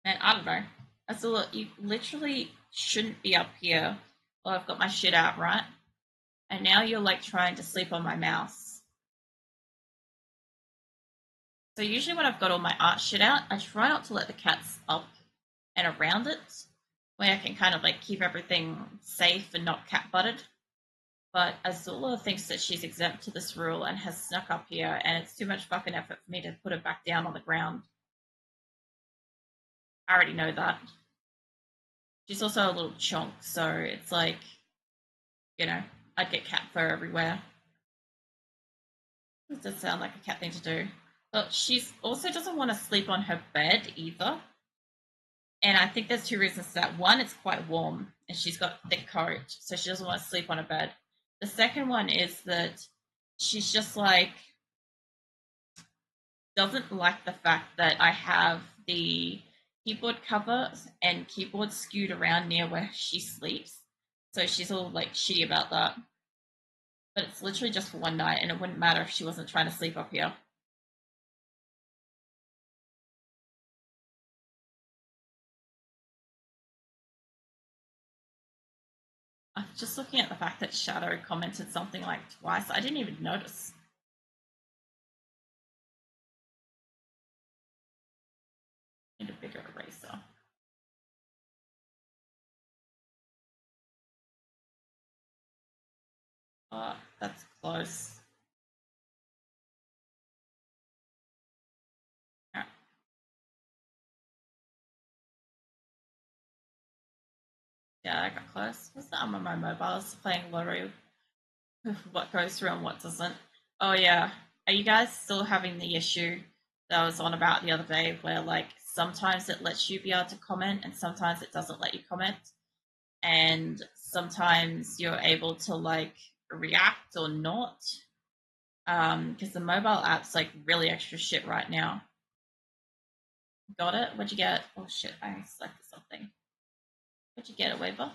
And I don't know. You literally shouldn't be up here. Well, I've got my shit out, right? And now you're like trying to sleep on my mouse. So usually when I've got all my art shit out, I try not to let the cats up and around it, where I can kind of like keep everything safe and not cat butted. But Azula thinks that she's exempt to this rule and has snuck up here, and it's too much fucking effort for me to put her back down on the ground. I already know that. She's also a little chonk, so it's like, I'd get cat fur everywhere. It does sound like a cat thing to do. But she also doesn't want to sleep on her bed either. And I think there's two reasons for that. One, it's quite warm, and she's got a thick coat, so she doesn't want to sleep on a bed. The second one is that she's just like, doesn't like the fact that I have the keyboard cover and keyboard skewed around near where she sleeps. So she's all like shitty about that. But it's literally just for one night, and it wouldn't matter if she wasn't trying to sleep up here. I'm just looking at the fact that Shadow commented something like twice. I didn't even notice. Need a bigger eraser. Oh, that's close. Alright. Yeah, I got close. What's the on my mobile? I was playing lottery. What goes through and what doesn't. Oh yeah. Are you guys still having the issue that I was on about the other day where like sometimes it lets you be able to comment and sometimes it doesn't let you comment? And sometimes you're able to like react or not. Because the mobile app's like really extra shit right now. Got it? What'd you get? Oh shit, I selected something. What'd you get, a Weaver?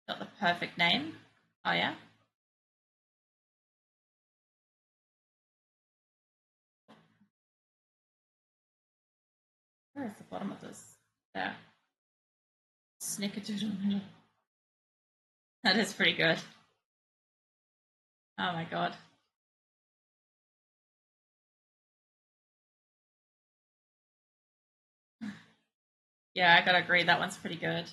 Got the perfect name. Oh yeah? Where is the bottom of this? There. Snickerdoodle. That is pretty good. Oh my god. Yeah, I gotta agree, that one's pretty good.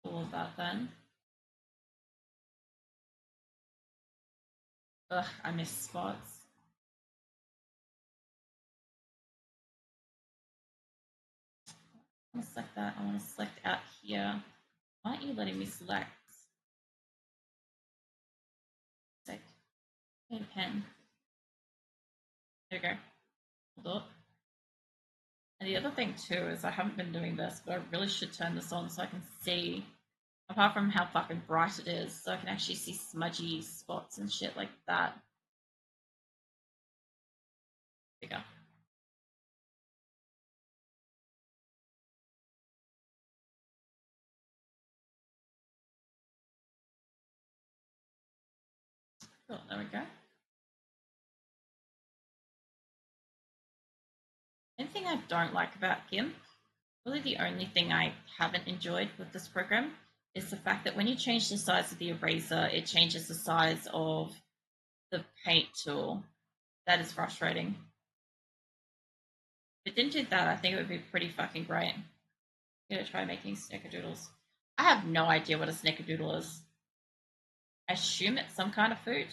All of that then. Ugh, I miss spots. I want to select that. I want to select out here. Why aren't you letting me select? Sick. Need a pen. There we go. Hold up. And the other thing too is I haven't been doing this, but I really should turn this on so I can see, apart from how fucking bright it is, so I can actually see smudgy spots and shit like that. There we go. Cool, there we go. Anything I don't like about Gimp, really the only thing I haven't enjoyed with this program is the fact that when you change the size of the eraser, it changes the size of the paint tool. That is frustrating. If it didn't do that, I think it would be pretty fucking great. I'm gonna try making snickerdoodles. I have no idea what a snickerdoodle is. I assume it's some kind of food.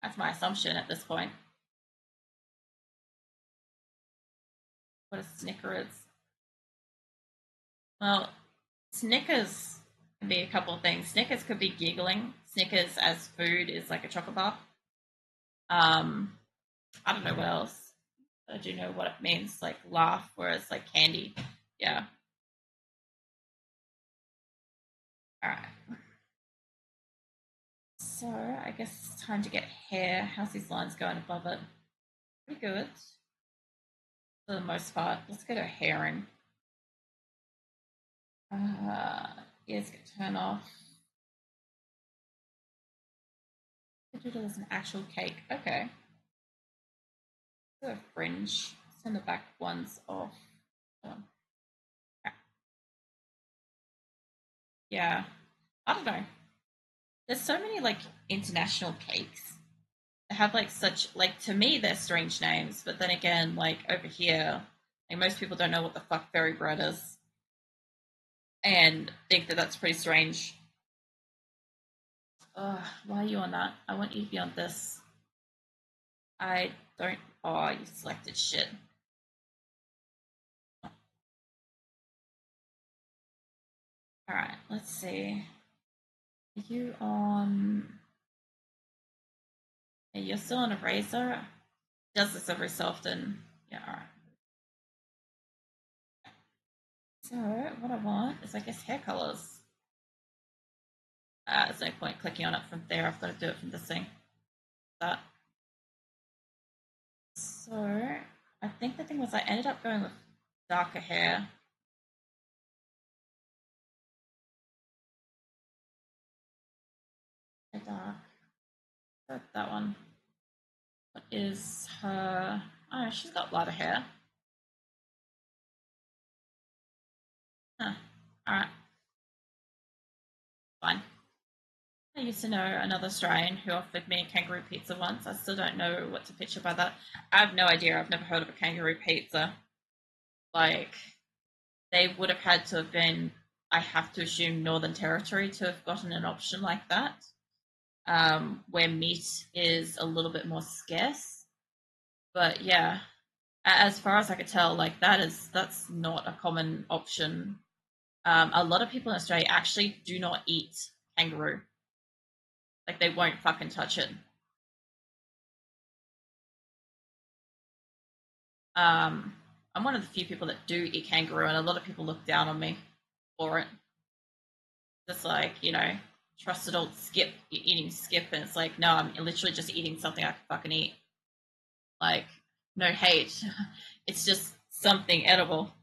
That's my assumption at this point. What a snicker is. Well, Snickers can be a couple of things. Snickers could be giggling. Snickers as food is like a chocolate bar. I don't know what else. I do know what it means, like laugh, whereas like candy. Yeah. All right. So I guess it's time to get hair. How's these lines going above it? Pretty good for the most part. Let's get her hairing. Ears get turned off. Doodle is an actual cake. Okay. So fringe. Send the back ones off. Yeah. I don't know. There's so many like international cakes. They have like such like to me they're strange names, but then again, like over here, like most people don't know what the fuck fairy bread is, and think that that's pretty strange. Ugh, why are you on that? I want you to be on this. I don't. Oh, you selected shit. All right, let's see. Are you on? Hey, you're still on a razor. Does this every so often? Yeah. All right. So what I want is, I guess, hair colors. There's no point clicking on it from there. I've got to do it from this thing. That. So I think the thing was I ended up going with darker hair. Dark. That one. What is her? Oh, she's got lighter hair. Huh. All right. Fine. I used to know another Australian who offered me a kangaroo pizza once. I still don't know what to picture by that. I have no idea. I've never heard of a kangaroo pizza. Like, they would have had to have been, I have to assume, Northern Territory to have gotten an option like that, where meat is a little bit more scarce. But yeah, as far as I could tell, like that's not a common option. A lot of people in Australia actually do not eat kangaroo. Like they won't fucking touch it. Um, I'm one of the few people that do eat kangaroo, and a lot of people look down on me for it. Just like, trusted old Skip eating Skip, and it's like, no, I'm literally just eating something I can fucking eat. Like, no hate. It's just something edible.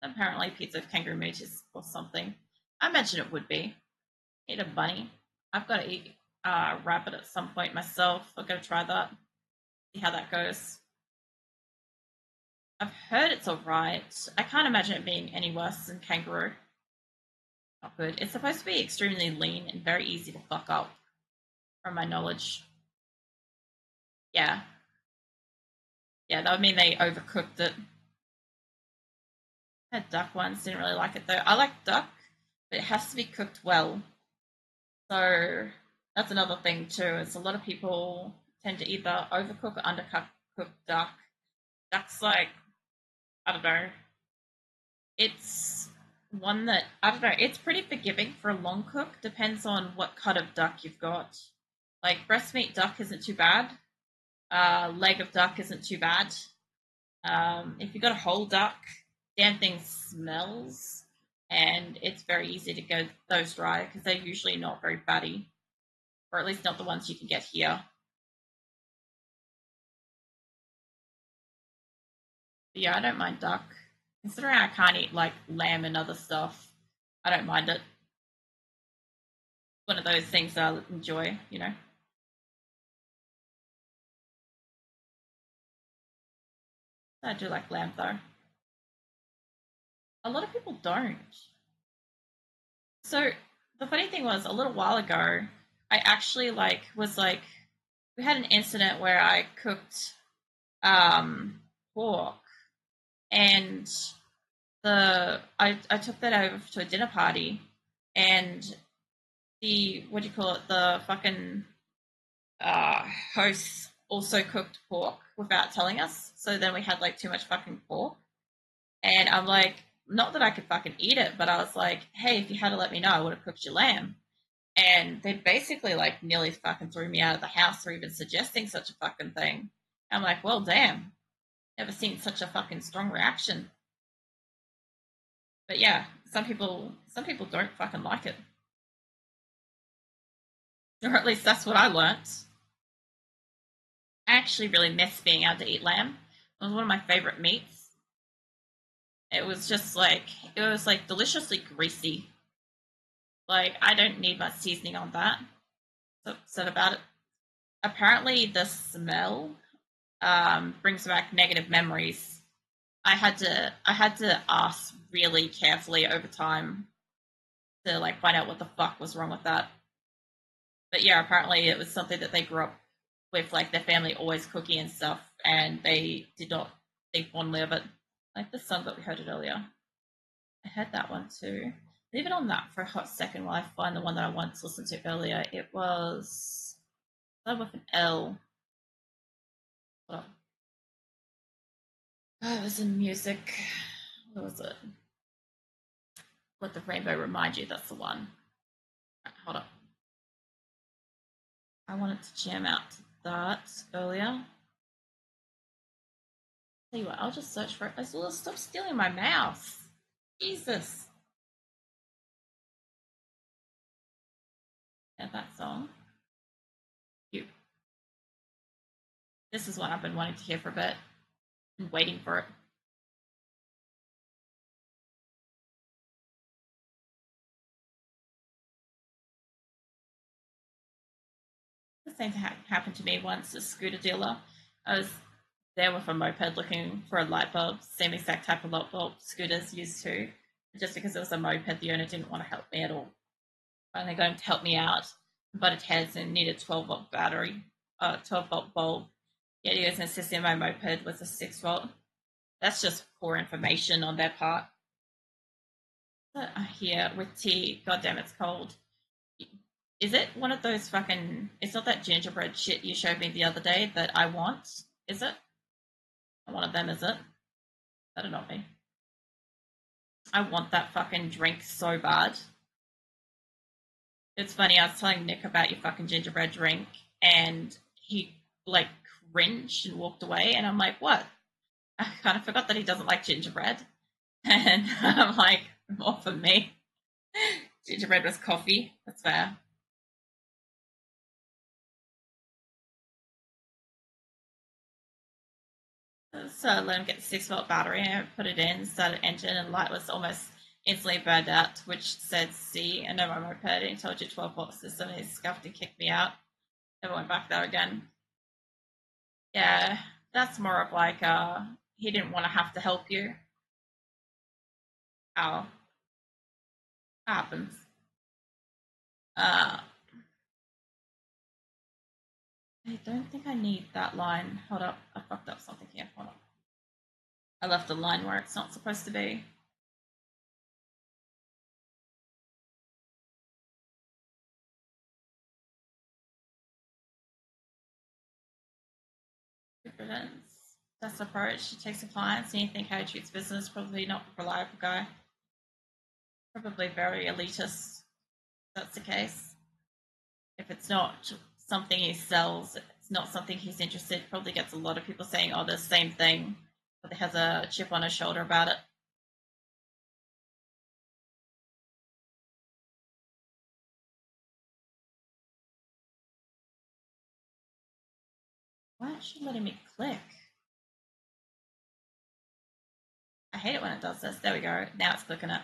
Apparently, pizza of kangaroo meat is or something. I imagine it would be. Eat a bunny. I've got to eat a rabbit at some point myself. I'll go try that. See how that goes. I've heard it's alright. I can't imagine it being any worse than kangaroo. Not good. It's supposed to be extremely lean and very easy to fuck up, from my knowledge. Yeah. Yeah, that would mean they overcooked it. I had duck once, didn't really like it though. I like duck, but it has to be cooked well. So that's another thing too, is a lot of people tend to either overcook or undercook duck. Duck's like, I don't know. It's one that, I don't know, it's pretty forgiving for a long cook. Depends on what cut of duck you've got. Like breast meat duck isn't too bad. Leg of duck isn't too bad. If you've got a whole duck, damn thing smells, and it's very easy to go those dry because they're usually not very fatty, or at least not the ones you can get here. But yeah, I don't mind duck. Considering I can't eat like lamb and other stuff, I don't mind it. One of those things I enjoy. I do like lamb though. A lot of people don't. So the funny thing was, a little while ago, I actually we had an incident where I cooked pork, and I took that over to a dinner party, and the what do you call it, the fucking hosts also cooked pork without telling us. So then we had like too much fucking pork, and I'm like, not that I could fucking eat it, but I was like, hey, if you had to let me know, I would have cooked your lamb. And they basically like nearly fucking threw me out of the house for even suggesting such a fucking thing. I'm like, well, damn, never seen such a fucking strong reaction. But yeah, some people don't fucking like it, or at least that's what I learnt. I actually really miss being able to eat lamb. It was one of my favorite meats, It was just like, it was like deliciously greasy. Like, I don't need much seasoning on that. So upset about it. Apparently, the smell brings back negative memories. I had to ask really carefully over time to like find out what the fuck was wrong with that. But yeah, apparently it was something that they grew up with, like their family always cooking and stuff, and they did not think fondly of it. Like the song that we heard it earlier. I had that one too. Leave it on that for a hot second while I find the one that I wanted to listen to earlier. It was with an L. Oh, it was in music. What was it? Let the rainbow remind you. That's the one. Right, hold up. I wanted to jam out to that earlier. Tell you what, I'll just search for it. As well, stop stealing my mouse. Jesus. Yeah, that song. Cute. This is one I've been wanting to hear for a bit. Been waiting for it. The same thing happened to me once. A scooter dealer. I was there with a moped looking for a light bulb, same exact type of light bulb scooters used to. Just because it was a moped, the owner didn't want to help me at all. Finally got him to help me out, butted heads and needed 12-volt battery, 12-volt bulb. Yet he was insisting my moped was a 6-volt. That's just poor information on their part. Here with tea. God damn, it's cold. Is it one of those fucking? It's not that gingerbread shit you showed me the other day that I want. Is it? One of them, is it? I don't know me. I want that fucking drink so bad. It's funny, I was telling Nick about your fucking gingerbread drink, and he, like, cringed and walked away, and I'm like, what? I kind of forgot that he doesn't like gingerbread. And I'm like, more for me. Gingerbread was coffee. That's fair. So I let him get the 6-volt battery, and I put it in, started engine, and the light was almost instantly burned out, which said C. And over my moped, and he told you 12-volt system, and he scuffed and kicked me out. Never went back there again. Yeah, that's more of like he didn't want to have to help you. Oh, happens. Uh, I don't think I need that line. Hold up, I fucked up something here. Hold up. I left a line where it's not supposed to be. Prevents this approach. He takes a client, and you think how he treats business, probably not a reliable guy. Probably very elitist. That's the case. If it's not something he sells, it's not something he's interested. Probably gets a lot of people saying, "Oh, the same thing," but he has a chip on his shoulder about it. Why is she letting me click? I hate it when it does this. There we go. Now it's clicking it.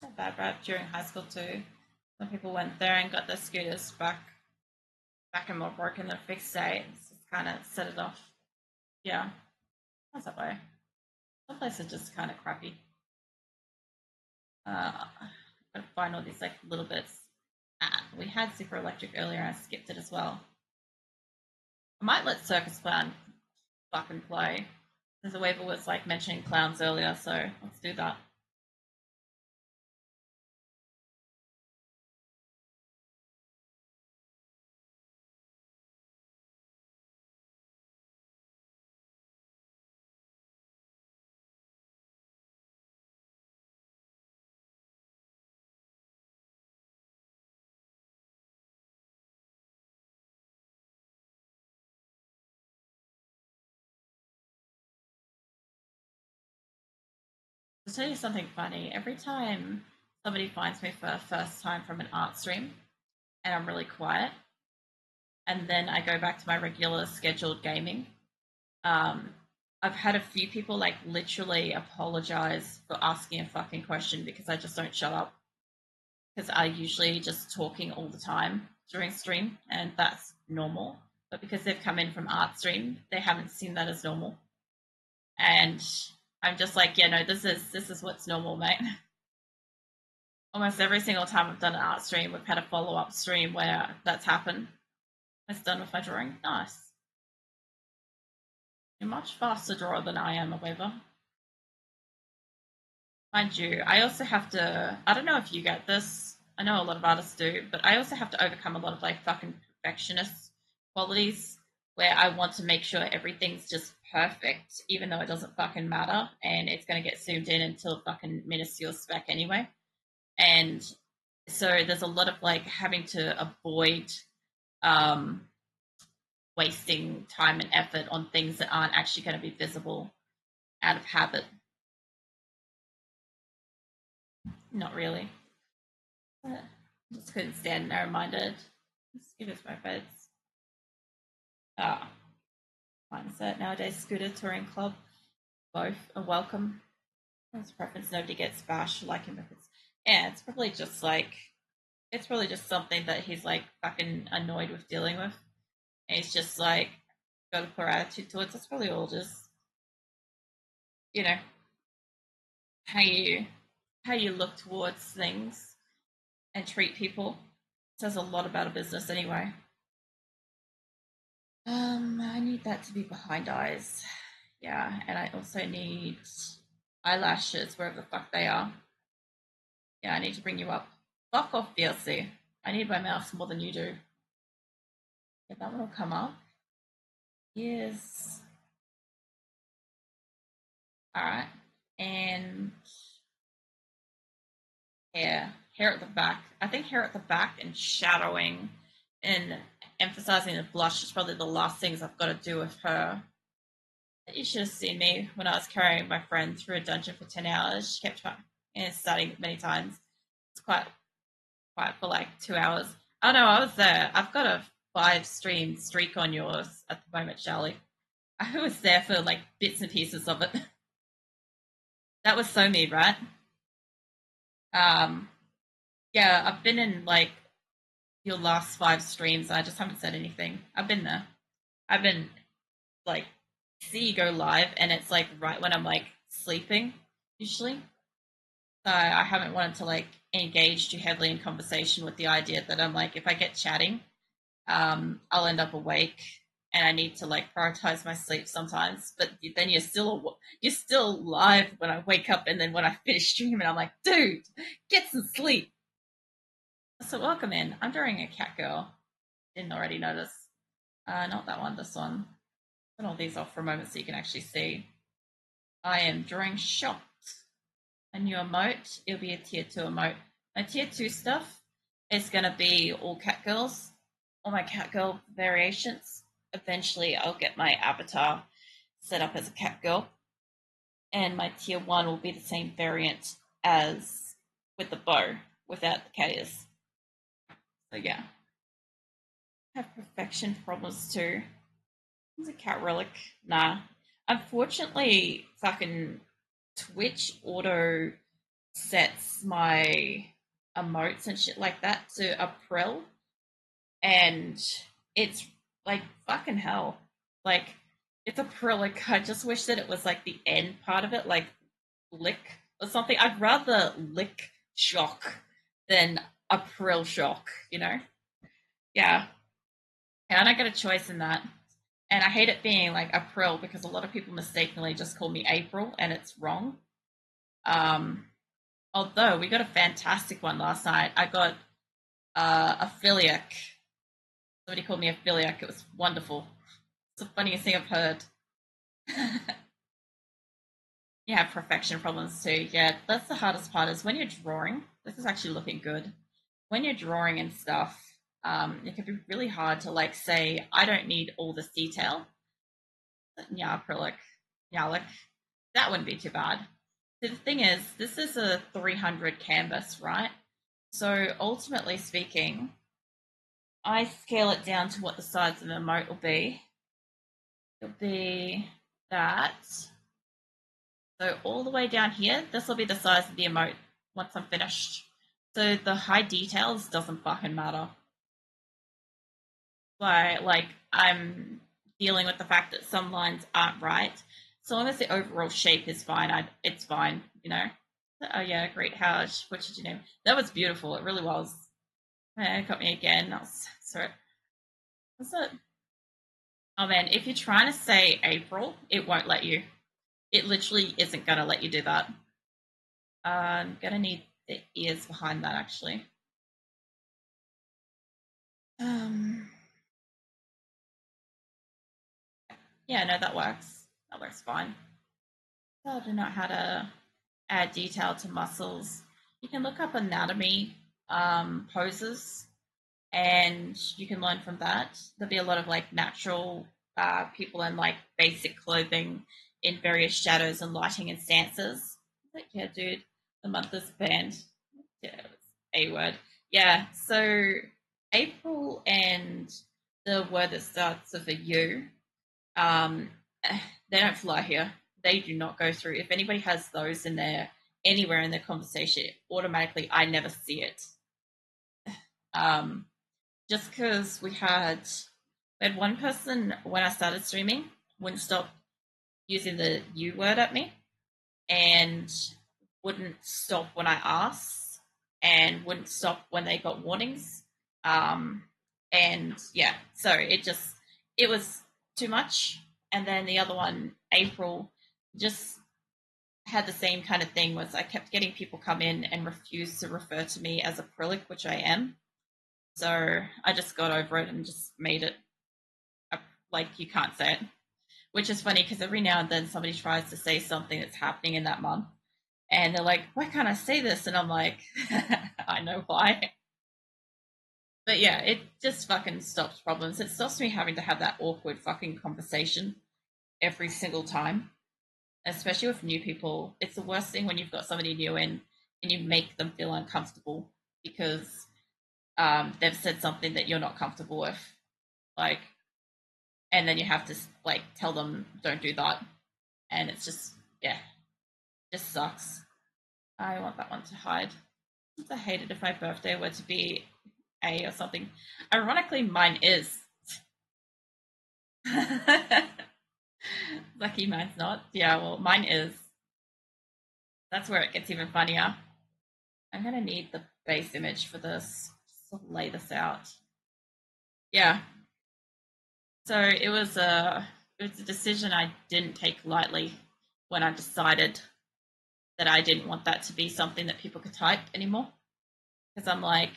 A bad rap during high school too. Some people went there and got their scooters back and more broken than fixed state. It's kind of set it off. Yeah, that's that way. Some places are just kind of crappy. Gotta find all these like little bits. We had Super Electric earlier, and I skipped it as well. I might let Circus Clown fucking play. There's a waiver was like mentioning clowns earlier, so let's do that. I'll tell you something funny. Every time somebody finds me for the first time from an art stream and I'm really quiet, and then I go back to my regular scheduled gaming, um, I've had a few people like literally apologize for asking a fucking question because I just don't shut up. Because I usually just talking all the time during stream, and that's normal. But because they've come in from art stream, they haven't seen that as normal. And I'm just like, yeah, no, this is what's normal, mate. Almost every single time I've done an art stream, we've had a follow up stream where that's happened. It's done with my drawing. Nice. You're much faster drawer than I am, however. Mind you, I also have to. I don't know if you get this. I know a lot of artists do, but I also have to overcome a lot of like fucking perfectionist qualities where I want to make sure everything's just perfect, even though it doesn't fucking matter and it's going to get zoomed in until a fucking minuscule spec anyway. And so there's a lot of like having to avoid um, wasting time and effort on things that aren't actually going to be visible out of habit. Not really. But just couldn't stand narrow-minded. Let's give us my beds. Ah, mindset nowadays. Scooter touring club, both are welcome. His preference. Nobody gets bashed like him. If it's yeah, it's probably just something that he's like fucking annoyed with dealing with. And he's just like got a poor attitude towards. That's probably all just you know how you how you look towards things and treat people. It says a lot about a business anyway. I need that to be behind eyes. Yeah, and I also need eyelashes wherever the fuck they are. Yeah, I need to bring you up. Fuck off, DLC. I need my mouse more than you do. Yeah, that one will come up. Yes. Alright. And hair at the back. I think hair at the back and shadowing and emphasizing the blush is probably the last things I've got to do with her. You should have seen me when I was carrying my friend through a dungeon for 10 hours. She kept trying and starting many times. It's quite quiet for like 2 hours. Oh no, I was there. I've got a 5 stream streak on yours at the moment, Charlie. I was there for like bits and pieces of it. That was so me, right? Um, yeah, I've been in like your last 5 streams. I just haven't said anything. I've been there. I've been like, see you go live, and it's like right when I'm like sleeping, usually. So I haven't wanted to like engage too heavily in conversation with the idea that I'm like, if I get chatting, I'll end up awake, and I need to like prioritize my sleep sometimes. But then you're still live when I wake up, and then when I finish streaming, I'm like, dude, get some sleep. So welcome in. I'm drawing a cat girl. Didn't already notice. Not that one. This one. Put all these off for a moment so you can actually see. I am drawing shot. A new emote. It'll be a tier 2 emote. My tier 2 stuff is going to be all cat girls, all my cat girl variations. Eventually, I'll get my avatar set up as a cat girl, and my tier 1 will be the same variant as with the bow without the cat ears. So, yeah. I have perfection problems too. It's a cat relic. Nah. Unfortunately, fucking Twitch auto sets my emotes and shit like that to April, and it's like fucking hell. Like it's acrylic. I just wish that it was like the end part of it, like lick or something. I'd rather lick shock than April shock, you know? Yeah. And I don't get a choice in that. And I hate it being like April because a lot of people mistakenly just call me April and it's wrong. Um, Although we got a fantastic one last night. I got a philiac. Somebody called me a philiac. It was wonderful. It's the funniest thing I've heard. You have perfection problems too. Yeah, that's the hardest part is when you're drawing. This is actually looking good. When you're drawing and stuff, it can be really hard to like say, I don't need all this detail. Yeah, acrylic. Yeah, like that wouldn't be too bad. See, the thing is, this is a 300 canvas, right? So ultimately speaking, I scale it down to what the size of the emote will be. It'll be that. So all the way down here, this will be the size of the emote once I'm finished. So the high details doesn't fucking matter. Like I'm dealing with the fact that some lines aren't right. So long as the overall shape is fine, it's fine, you know. Oh yeah, great. What did you name? That was beautiful. It really was. It got me again. I was sorry. What's it? Oh man, if you're trying to say April, it won't let you. It literally isn't gonna let you do that. I'm gonna need the ears behind that actually. Um, yeah, no, that works. That works fine. So I don't know how to add detail to muscles. You can look up anatomy poses and you can learn from that. There'll be a lot of like natural people in like basic clothing in various shadows and lighting and stances. But yeah, dude, the month is banned. Yeah, it's a word. Yeah, so April and the word that starts with a U, um, they don't fly here. They do not go through. If anybody has those in there anywhere in their conversation, automatically I never see it. Um, just because we had one person when I started streaming wouldn't stop using the U word at me and wouldn't stop when I asked and wouldn't stop when they got warnings. Um, and yeah, so it was too much. And then the other one, April, just had the same kind of thing was I kept getting people come in and refuse to refer to me as acrylic, which I am. So I just got over it and just made it like you can't say it, which is funny because every now and then somebody tries to say something that's happening in that month and they're like, why can't I say this? And I'm like, I know why. But yeah, it just fucking stops problems. It stops me having to have that awkward fucking conversation every single time, especially with new people. It's the worst thing when you've got somebody new in and you make them feel uncomfortable because they've said something that you're not comfortable with. Like, and then you have to like tell them don't do that, and it's just yeah, just sucks. I want that one to hide. I hate it if my birthday were to be A or something. Ironically, mine is. Lucky mine's not. Yeah, well, mine is. That's where it gets even funnier. I'm gonna need the base image for this. Just to lay this out. Yeah. So it was a decision I didn't take lightly when I decided that I didn't want that to be something that people could type anymore. Because I'm like,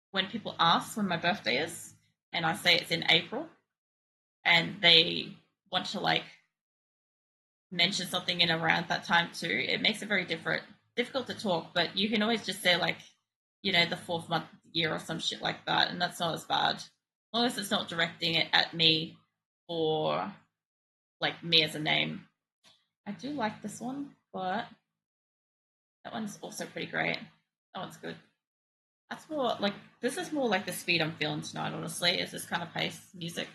when people ask when my birthday is, and I say it's in April, and they want to like mention something in around that time too, it makes it very difficult to talk. But you can always just say like, the fourth month of the year or some shit like that, and that's not as bad, as long as it's not directing it at me or like me as a name. I do like this one, but that one's also pretty great. That one's good. That's more like this is more like the speed I'm feeling tonight. Honestly, is this kind of pace music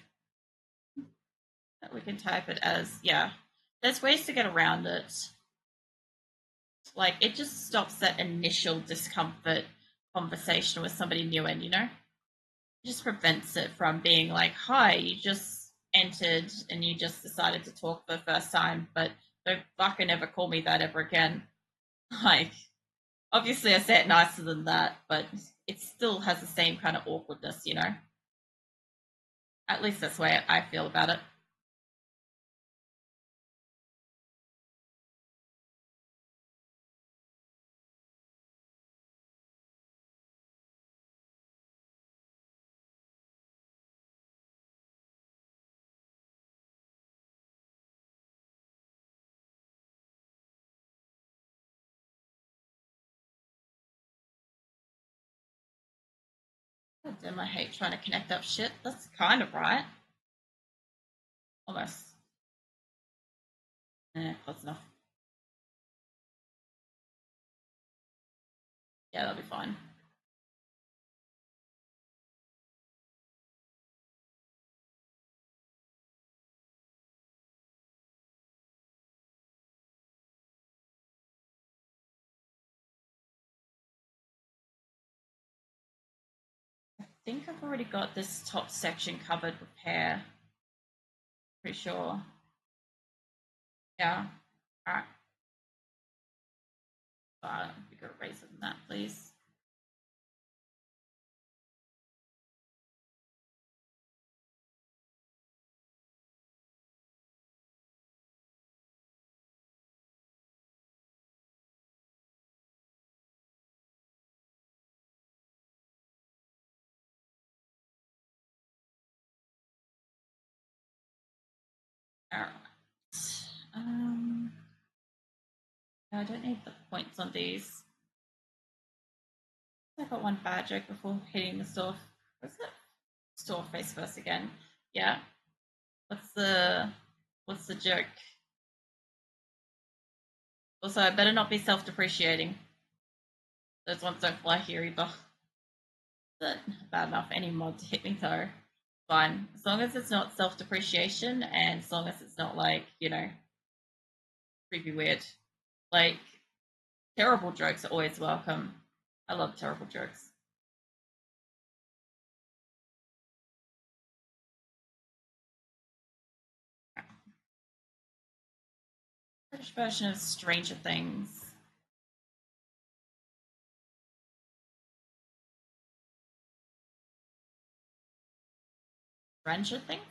that we can type it as? Yeah, there's ways to get around it. Like it just stops that initial discomfort conversation with somebody new, and it just prevents it from being like, "Hi, you just entered and you just decided to talk for the first time, but don't fucking ever call me that ever again." Like, obviously, I say it nicer than that, but it still has the same kind of awkwardness. At least that's the way I feel about it. God damn, I hate trying to connect up shit. That's kind of right. Almost. Close enough. Yeah, that'll be fine. I think I've already got this top section covered with hair. Pretty sure. Yeah. Alright. Bigger eraser than that, please. Alright. I don't need the points on these. I got one bad joke before hitting the store. What's it? Store face first again. Yeah. What's the joke? Also, I better not be self-depreciating. Those ones don't fly here either. But bad enough. Any mod to hit me though. Fine. As long as it's not self-depreciation and as long as it's not like, creepy weird. Like, terrible jokes are always welcome. I love terrible jokes. British version of Stranger Things. Stranger Things?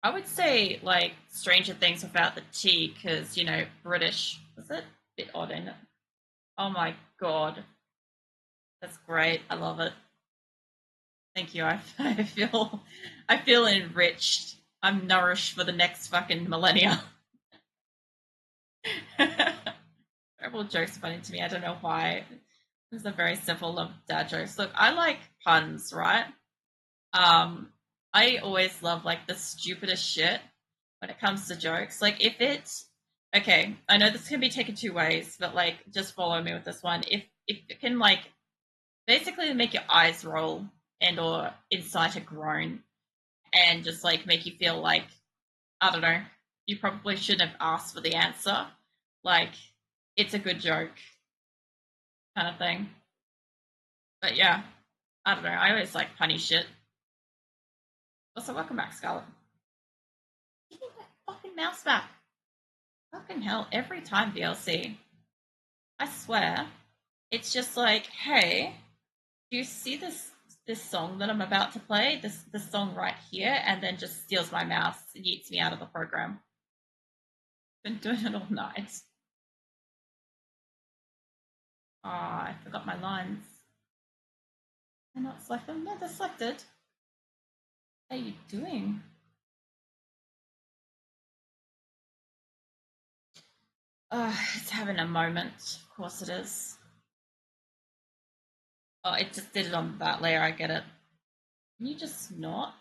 I would say like Stranger Things without the T, because British. Was it a bit odd, ain't it? Oh my god, that's great. I love it. Thank you. I feel enriched. I'm nourished for the next fucking millennia. Terrible jokes funny to me. I don't know why. It's a very simple love dad jokes. Look, I like puns, right? Um, I always love like the stupidest shit when it comes to jokes. Like if it's okay, I know this can be taken two ways, but like just follow me with this one. If it can like basically make your eyes roll and or incite a groan and just like make you feel like I don't know, you probably shouldn't have asked for the answer. Like it's a good joke kind of thing. But yeah, I don't know. I always like punny shit. Also, welcome back, Scarlett. Give me that fucking mouse back. Fucking hell, every time VLC. I swear. It's just like, hey, do you see this song that I'm about to play? This song right here, and then just steals my mouse and yeets me out of the program. Been doing it all night. Ah, I forgot my lines. They're not selected. No, they're selected. What are you doing? It's having a moment. Of course it is. Oh, it just did it on that layer. I get it. Can you just not?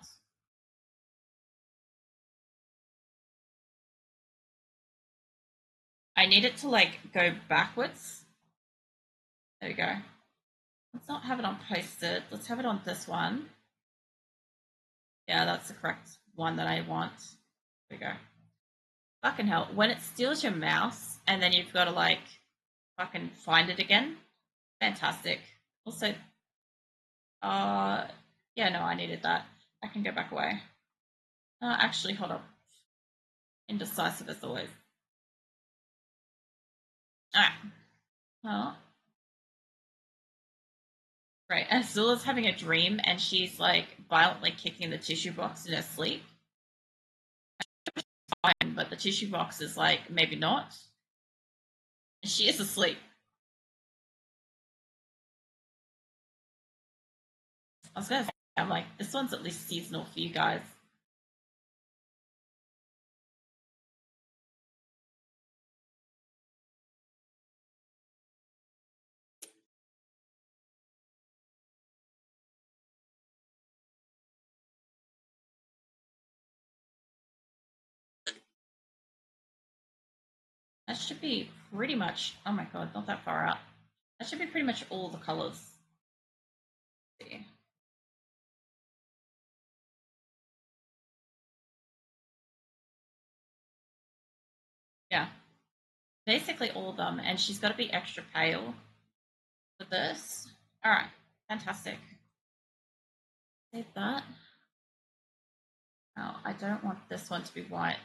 I need it to like go backwards. There we go. Let's not have it on posted. Let's have it on this one. Yeah, that's the correct one that I want. There we go. Fucking hell. When it steals your mouse and then you've got to like fucking find it again. Fantastic. Also, yeah, no, I needed that. I can go back away. Actually, hold up. Indecisive as always. Alright. Well, right. Azula's having a dream and she's like violently kicking the tissue box in her sleep. Fine, but the tissue box is like maybe not. And she is asleep. I was gonna say, I'm like, this one's at least seasonal for you guys. That should be pretty much. Oh my god, not that far out. That should be pretty much all the colors. Let's see. Yeah, basically all of them, and she's got to be extra pale for this. All right, fantastic. Save that. Oh, I don't want this one to be white.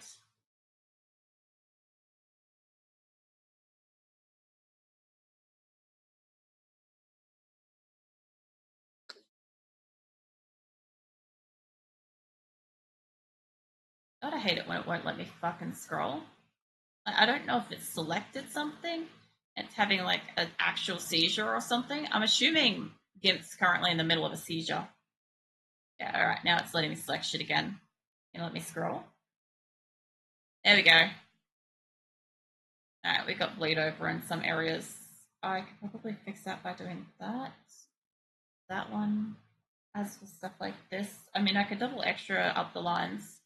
God, I hate it when it won't let me fucking scroll. I don't know if it's selected something. It's having like an actual seizure or something. I'm assuming Gimp's currently in the middle of a seizure. Yeah, all right, now it's letting me select shit again. Can you let me scroll? There we go. All right, we got bleed over in some areas. I could probably fix that by doing that. That one. As for stuff like this, I mean, I could double extra up the lines.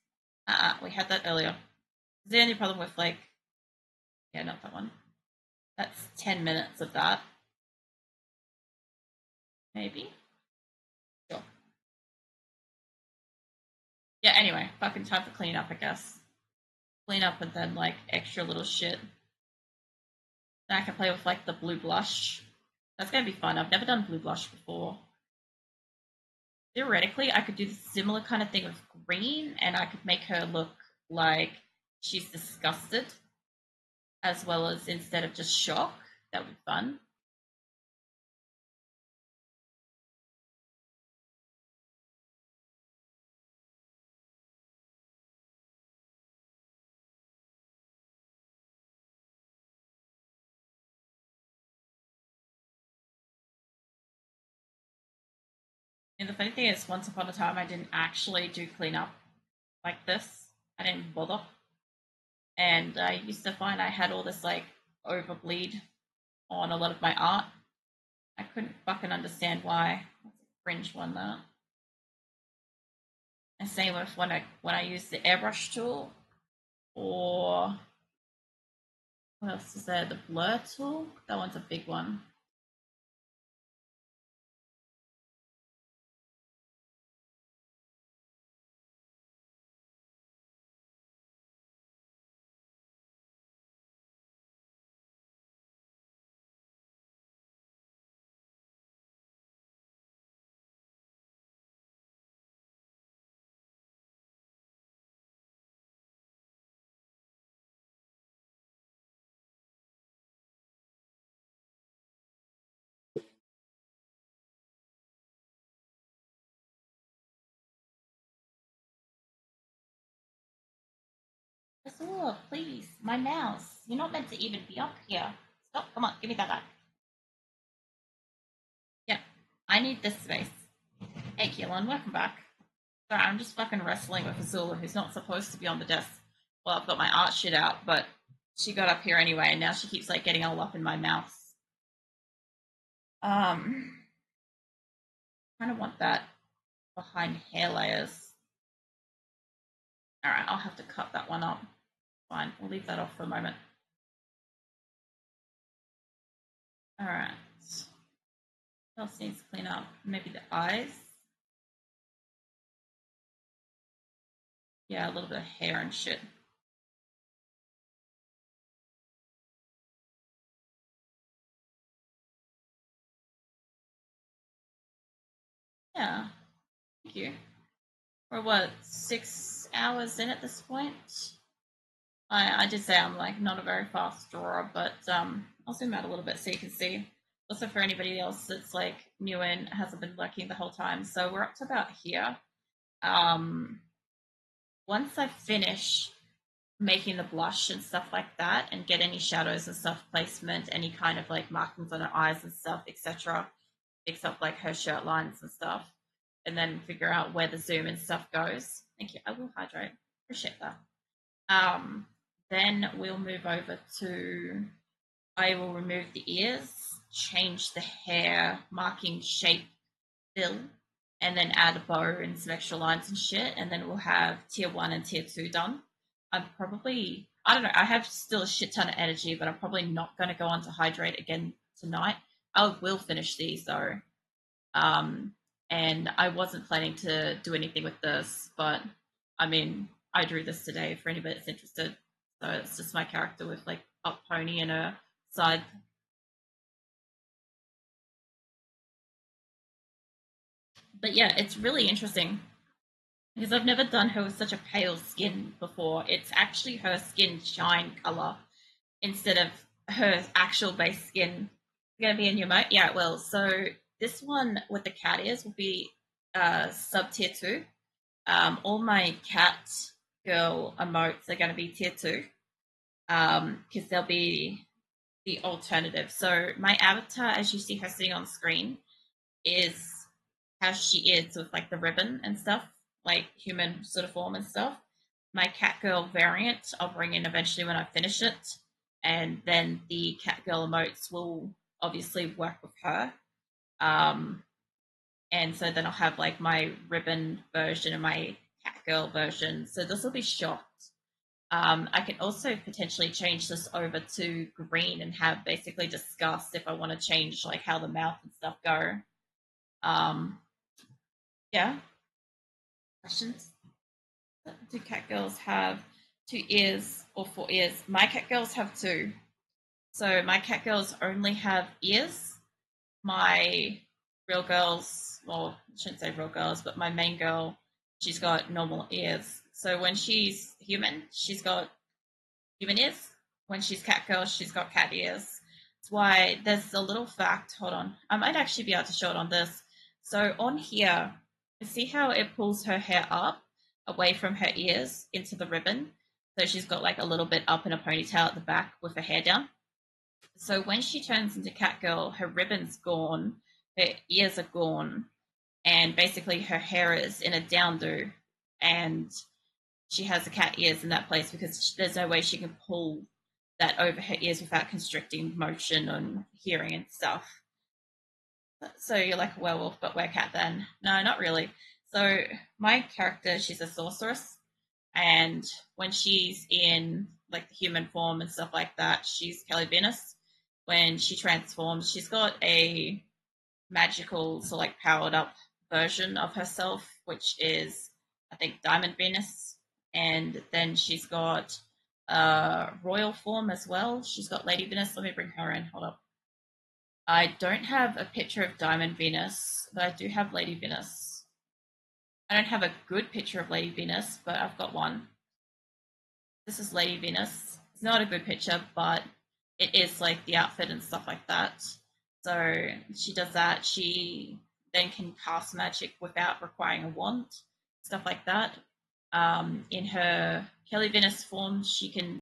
We had that earlier. The only problem with like, yeah, not that one. That's 10 minutes of that. Maybe. Sure. Yeah, anyway, fucking time for clean up, I guess. Clean up and then like extra little shit. Then I can play with like the blue blush. That's gonna be fun. I've never done blue blush before. Theoretically, I could do the similar kind of thing with green and I could make her look like she's disgusted, as well as instead of just shock. That would be fun. And the funny thing is, once upon a time, I didn't actually do cleanup like this. I didn't bother. And I used to find I had all this like overbleed on a lot of my art. I couldn't fucking understand why. That's a cringe one, that. And same with when I use the airbrush tool, or what else is there? The blur tool. That one's a big one. Priscilla, please, my mouse. You're not meant to even be up here. Stop. Come on, give me that back. Yeah, I need this space. Hey, Keelan, welcome back. Sorry, I'm just fucking wrestling with Azula, who's not supposed to be on the desk. Well, I've got my art shit out, but she got up here anyway, and now she keeps like getting all up in my mouth. Kind of want that behind hair layers. All right, I'll have to cut that one up. Fine, we'll leave that off for a moment. All right. What else needs to clean up? Maybe the eyes. Yeah, a little bit of hair and shit. Yeah, thank you. We're what, 6 hours in at this point? I did say I'm like not a very fast drawer, but I'll zoom out a little bit so you can see. Also, for anybody else that's like new in, hasn't been lurking the whole time. So we're up to about here. Once I finish making the blush and stuff like that, and get any shadows and stuff placement, any kind of like markings on her eyes and stuff, etc., fix up like her shirt lines and stuff, and then figure out where the zoom and stuff goes. Thank you. I will hydrate. Appreciate that. Then we'll move over to, I will remove the ears, change the hair, marking shape, fill, and then add a bow and some extra lines and shit. And then we'll have tier 1 and tier 2 done. I don't know, I have still a shit ton of energy, but I'm probably not going to go on to hydrate again tonight. I will finish these though. Um, and I wasn't planning to do anything with this, but I mean, I drew this today for anybody that's interested. So it's just my character with like a pony and a side. But yeah, it's really interesting because I've never done her with such a pale skin before. It's actually her skin shine color instead of her actual base skin. Going to be in your emote? Yeah, it will. So this one with the cat ears will be sub tier 2. All my cat girl emotes are going to be tier 2 because they'll be the alternative. So my avatar, as you see her sitting on screen, is how she is with like the ribbon and stuff, like human sort of form and stuff. My cat girl variant I'll bring in eventually when I finish it, and then the cat girl emotes will obviously work with her. Um, and so then I'll have like my ribbon version and my cat girl version. So this will be short. I can also potentially change this over to green and have basically discussed if I want to change like how the mouth and stuff go. Um, yeah, questions? Do cat girls have 2 ears or 4 ears? My cat girls have two. So my cat girls only have ears. My real girls, well, I shouldn't say real girls, but my main girl, she's got normal ears. So when she's human, she's got human ears. When she's cat girl, she's got cat ears. That's why there's a little fact. Hold on. I might actually be able to show it on this. So on here, see how it pulls her hair up away from her ears into the ribbon? So she's got like a little bit up in a ponytail at the back with her hair down. So when she turns into cat girl, her ribbon's gone, her ears are gone, and basically her hair is in a down do, and she has the cat ears in that place because there's no way she can pull that over her ears without constricting motion and hearing and stuff. So you're like a werewolf, but we're cat then. No, not really. So my character, she's a sorceress, and when she's in like the human form and stuff like that, she's Kelly Venus. When she transforms, she's got a magical, so like powered up version of herself, which is I think Diamond Venus, and then she's got royal form as well. She's got Lady Venus. Let me bring her in. Hold up. I don't have a picture of Diamond Venus, but I do have Lady Venus. I don't have a good picture of Lady Venus, but I've got one. This is Lady Venus. It's not a good picture, but it is like the outfit and stuff like that. So she does that. She then can cast magic without requiring a wand, stuff like that. In her Kelly Venus form, she can